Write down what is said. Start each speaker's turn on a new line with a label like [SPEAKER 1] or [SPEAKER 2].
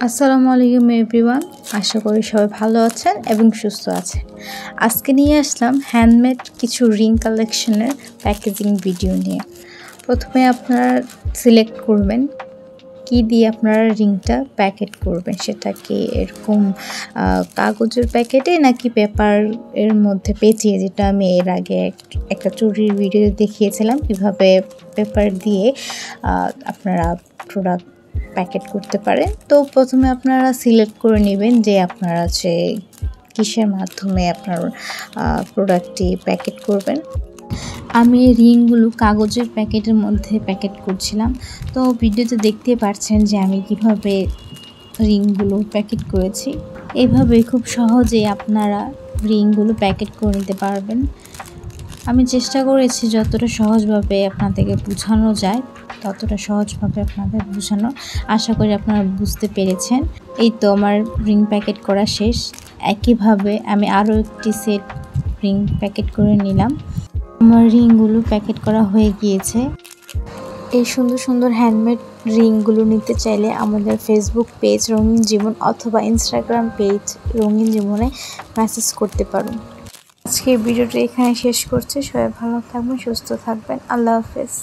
[SPEAKER 1] আসসালামু আলাইকুম এভরিওয়ান, আশা করি সবাই ভালো আছেন এবং সুস্থ আছেন। আজকে নিয়ে আসলাম হ্যান্ডমেড কিছু রিং কালেকশনের প্যাকেজিং ভিডিও নিয়ে। প্রথমে আপনারা সিলেক্ট করবেন কি দিয়ে আপনারা রিংটা প্যাকেট করবেন, সেটা কি এরকম কাগজের প্যাকেটে নাকি পেপার এর মধ্যে পেঁচিয়ে, যেটা আমি এর আগে একটা চুরির ভিডিও দেখিয়েছিলাম কীভাবে পেপার দিয়ে আপনারা প্রোডাক্ট প্যাকেট করতে পারেন। তো প্রথমে আপনারা সিলেক্ট করে নেবেন যে আপনারা যে কিসের মাধ্যমে আপনার প্রোডাক্টটি প্যাকেট করবেন। আমি রিংগুলো কাগজের প্যাকেটের মধ্যে প্যাকেট করছিলাম। তো ভিডিওতে দেখতে পাচ্ছেন যে আমি কিভাবে রিংগুলো প্যাকেট করেছি। এইভাবে খুব সহজেই আপনারা রিংগুলো প্যাকেট করে নিতে পারবেন। আমি চেষ্টা করেছি যতটা সহজভাবে আপনাদেরকে বোঝানো যায় ততটা সহজভাবে আপনাদের বোঝানো। আশা করি আপনারা বুঝতে পেরেছেন। এই তো আমার রিং প্যাকেট করা শেষ। একইভাবে আমি আরও একটি সেট রিং প্যাকেট করে নিলাম। আমার রিংগুলো প্যাকেট করা হয়ে গিয়েছে। এই সুন্দর সুন্দর হ্যান্ডমেড রিংগুলো নিতে চাইলে আমাদের ফেসবুক পেজ রঙিন জীবন অথবা ইনস্টাগ্রাম পেজ রঙিন জীবনে মেসেজ করতে পারুন। আজকের ভিডিওটা এখানে শেষ করছি। সবাই ভালো থাকবেন, সুস্থ থাকবেন। আল্লাহ হাফেজ।